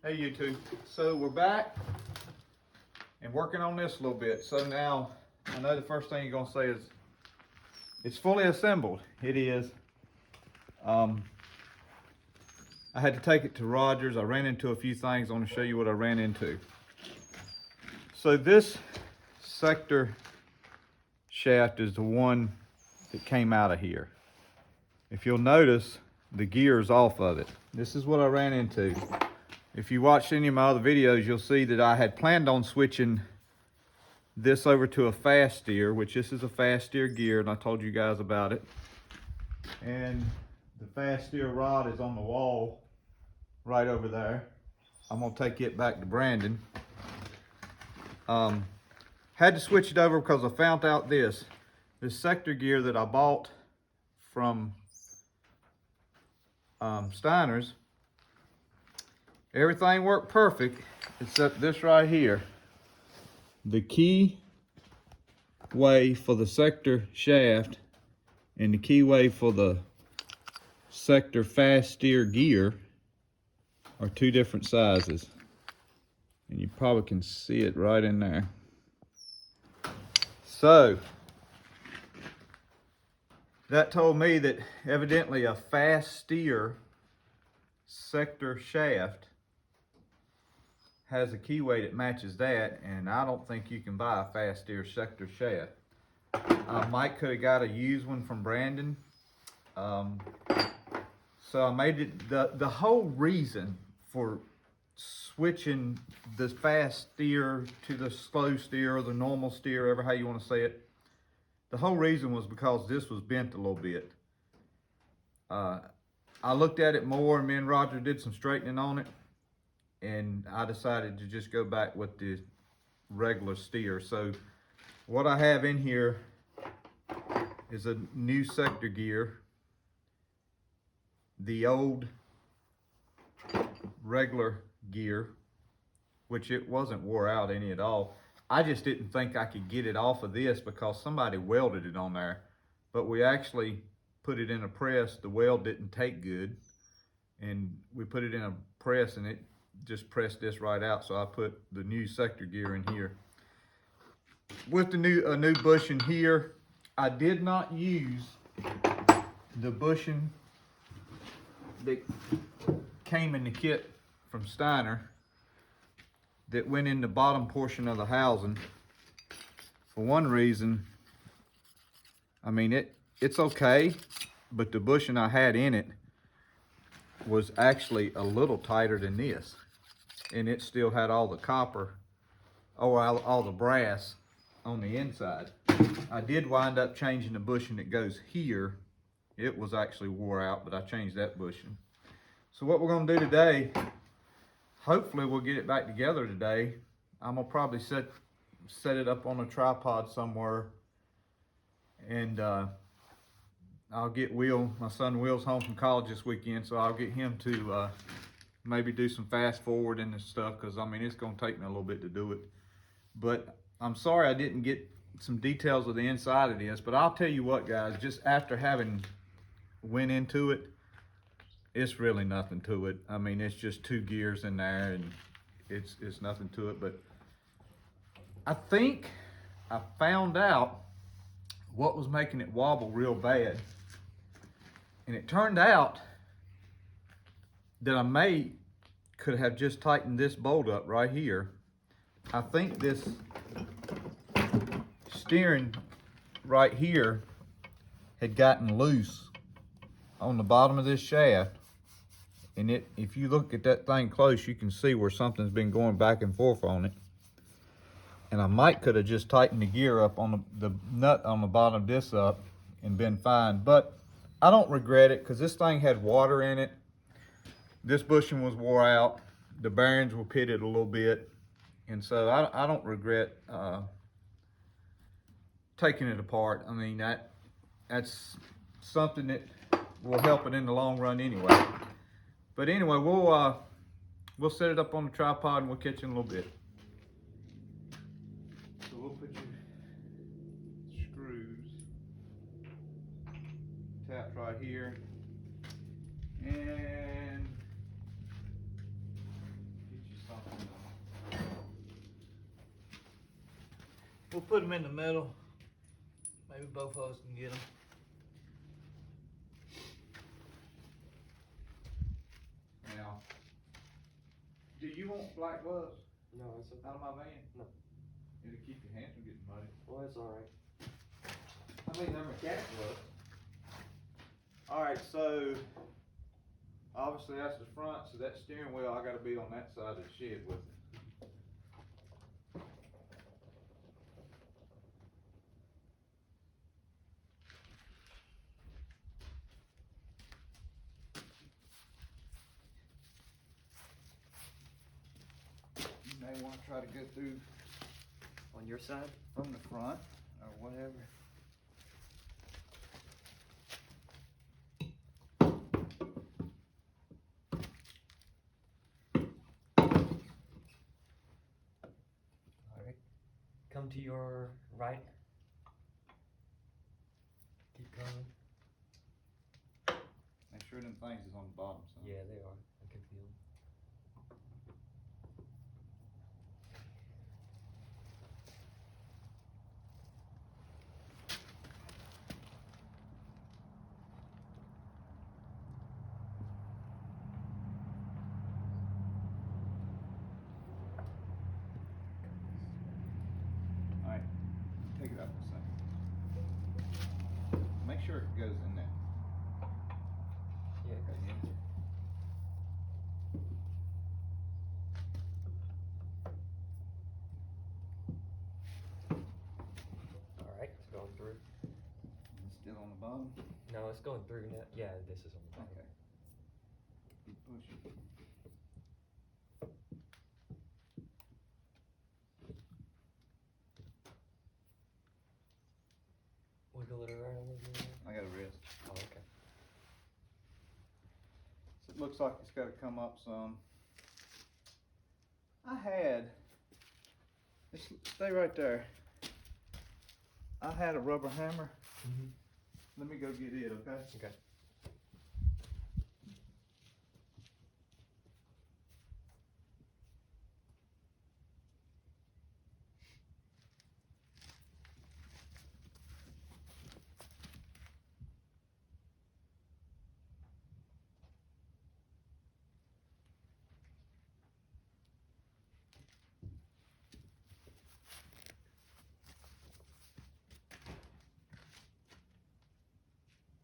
Hey YouTube, so we're back and working on this a little bit. So now, I know the first thing you're gonna say is, it's fully assembled. It is. I had to take it to Rogers. I ran into a few things. I want to show you what I ran into. So this sector shaft is the one that came out of here. If you'll notice, the gear's off of it. This is what I ran into. If you watched any of my other videos, you'll see that I had planned on switching this over to a fast steer, which this is a fast steer gear, and I told you guys about it. And the fast steer rod is on the wall right over there. I'm gonna take it back to Brandon. Had to switch it over because I found out this sector gear that I bought from Steiner's. Everything worked perfect except this right here. The key way for the sector shaft and the key way for the sector fast steer gear are two different sizes. And you probably can see it right in there. So that told me that evidently a fast steer sector shaft has a keyway that matches that, and I don't think you can buy a fast steer sector shaft. Mike could have got a used one from Brandon. So I made it, the whole reason for switching the fast steer to the slow steer or the normal steer, ever how you want to say it, the whole reason was because this was bent a little bit. I looked at it more, and me and Roger did some straightening on it, and I decided to just go back with the regular steer. So what I have in here is a new sector gear, the old regular gear, which it wasn't wore out any at all. I just didn't think I could get it off of this because somebody welded it on there, but we actually put it in a press. The weld didn't take good, and we put it in a press and it just pressed this right out. So I put the new sector gear in here with the new bushing here. I did not use the bushing that came in the kit from Steiner that went in the bottom portion of the housing. For one reason, I mean, it's okay, but the bushing I had in it was actually a little tighter than this, and it still had all the copper, or all the brass on the inside. I did wind up changing the bushing that goes here. It was actually wore out, but I changed that bushing. So what we're gonna do today, hopefully we'll get it back together today. I'm gonna probably set it up on a tripod somewhere, and I'll get Will, my son Will's home from college this weekend, so I'll get him to maybe do some fast forwarding and stuff, because I mean, it's gonna take me a little bit to do it. But I'm sorry I didn't get some details of the inside of this, but I'll tell you what, guys, just after having went into it, it's really nothing to it. I mean, it's just two gears in there, and it's nothing to it. But I think I found out what was making it wobble real bad. And it turned out that I could have just tightened this bolt up right here. I think this steering right here had gotten loose on the bottom of this shaft. And if you look at that thing close, you can see where something's been going back and forth on it. And I could have just tightened the gear up on the nut on the bottom of this up and been fine. But I don't regret it, because this thing had water in it. This bushing was wore out. The bearings were pitted a little bit. And so I don't regret taking it apart. I mean, that's something that will help it in the long run anyway. But anyway, we'll set it up on the tripod and we'll catch you in a little bit. So we'll put your screws tapped right here, and get We'll put them in the middle. Maybe both of us can get them. Now, do you want black gloves? No, it's okay. Out of my van? No. It'll keep your hands from getting muddy. Well, it's alright. I mean, they're mechanic gloves. Alright, so obviously that's the front, so that steering wheel, I gotta be on that side of the shed with it. You may want to try to go through On your side? from the front or whatever. Alright. Come to your right. Keep going. Make sure them things is on the bottom. So. Yeah, they are. I can feel them. Alright, take it out a second. Make sure it goes in there. Yeah, Okay, yeah. Alright, it's going through. It's still on the bottom? No, it's going through now. Yeah, this is on the bottom. Okay. Keep pushing. Wiggle it around a little bit. I got a wrist. Oh, okay. So it looks like it's got to come up some. I had, just stay right there. I had a rubber hammer. Mm-hmm. Let me go get it, okay? Okay.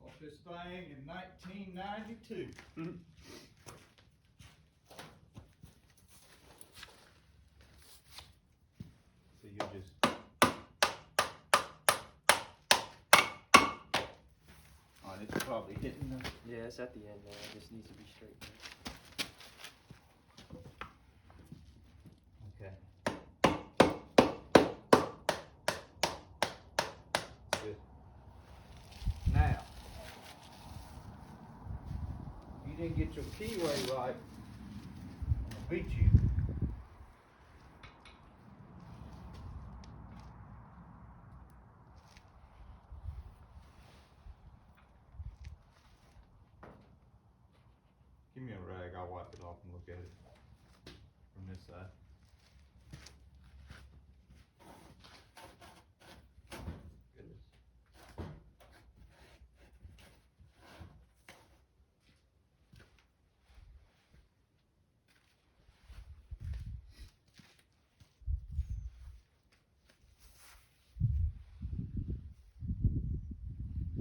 Bought this thing in 1992. Mm-hmm. So you just. Oh, it's probably hitting the. Yeah, it's at the end now. It just needs to be straight. Okay. Good. Now, you didn't get your keyway right, I'll beat you. Give me a rag, I'll wipe it off and look at it from this side. Goodness.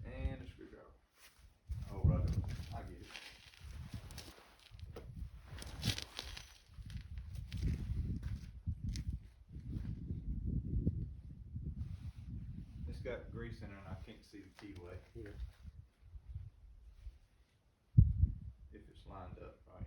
And a screwdriver. Oh, right. I get it. It's got grease in it and I can't see the keyway. Yeah. If it's lined up right.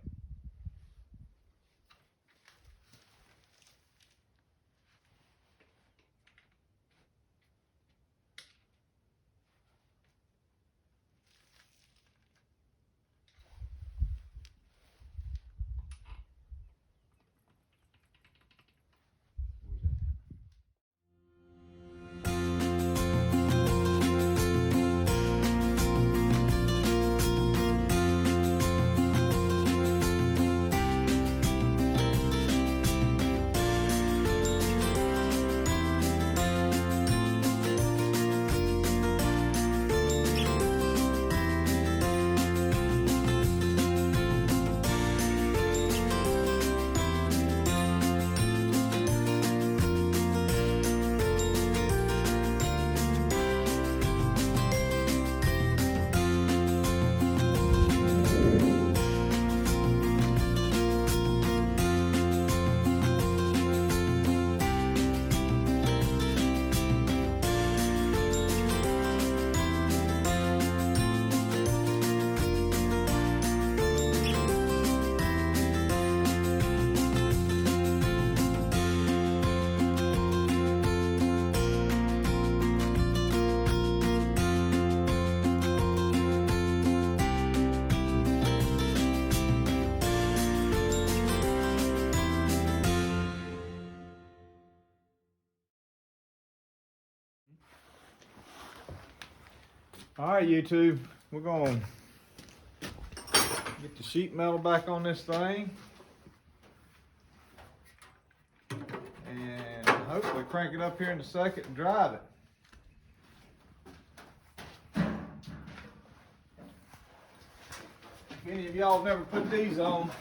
All right, YouTube, we're gonna get the sheet metal back on this thing. And hopefully crank it up here in a second and drive it. If any of y'all have never put these on,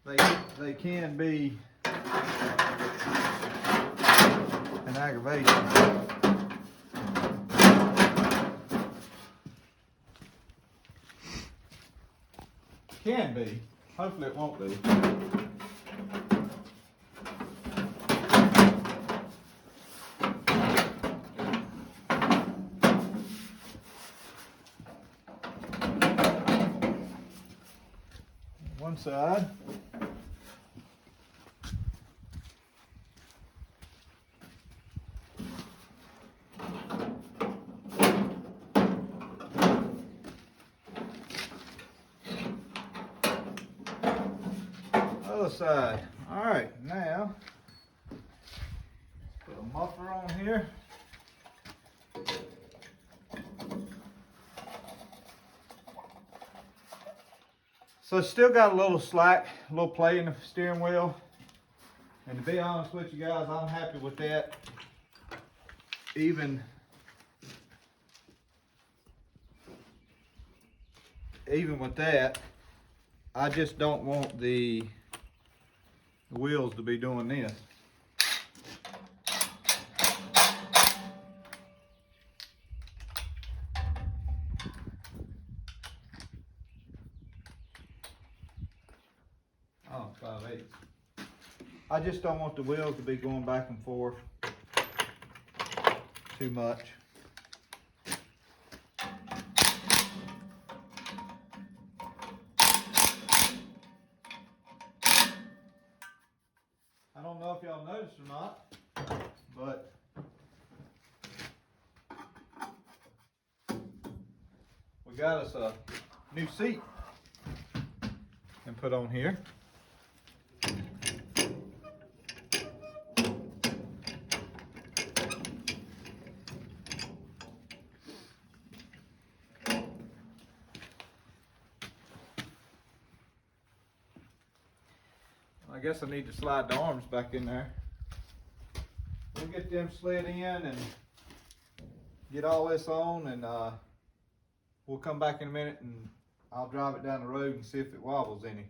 they can be an aggravation. Can be. Hopefully it won't be. One side. Other side. All right, now put a muffler on here. So it's still got a little slack, a little play in the steering wheel. And to be honest with you guys, I'm happy with that. Even with that, I just don't want the wheels to be doing this. Oh, 5/8. I just don't want the wheels to be going back and forth too much. I don't know if y'all noticed or not, but we got us a new seat and put on here. I guess I need to slide the arms back in there. We'll get them slid in and get all this on, and we'll come back in a minute and I'll drive it down the road and see if it wobbles any.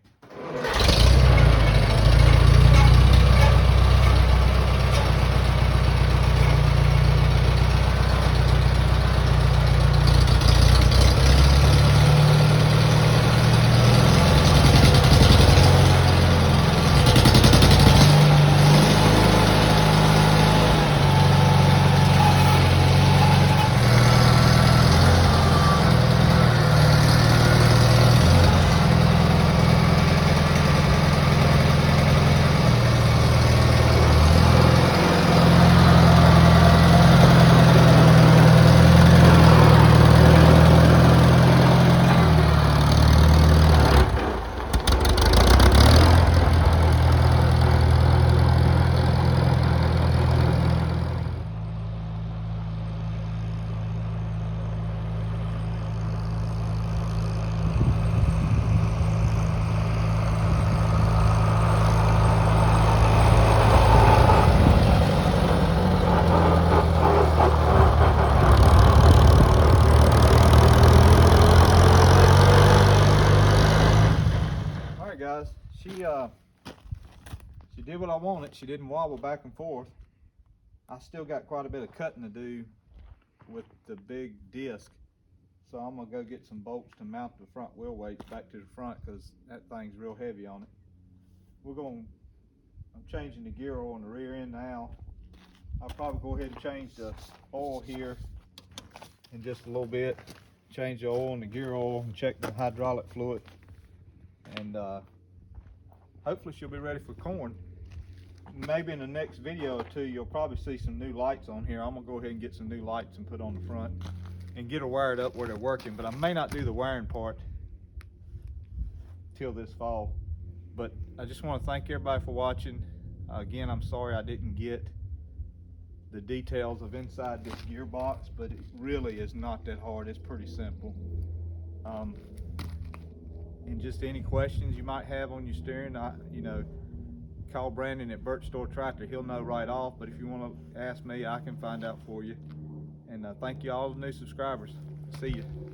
Guys, she did what I wanted. She didn't wobble back and forth. I still got quite a bit of cutting to do with the big disc, so I'm gonna go get some bolts to mount the front wheel weights back to the front, because that thing's real heavy on it. I'm changing the gear oil in the rear end now. I'll probably go ahead and change the oil here in just a little bit. Change the oil and the gear oil and check the hydraulic fluid. And hopefully she'll be ready for corn. Maybe in the next video or two you'll probably see some new lights on here. I'm gonna go ahead and get some new lights and put on the front and get her wired up where they're working, but I may not do the wiring part till this fall. But I just want to thank everybody for watching. Again, I'm sorry I didn't get the details of inside this gearbox, but it really is not that hard. It's pretty simple. And just any questions you might have on your steering, call Brandon at Burt Store Tractor. He'll know right off, but if you want to ask me, I can find out for you. And thank you all the new subscribers. See you.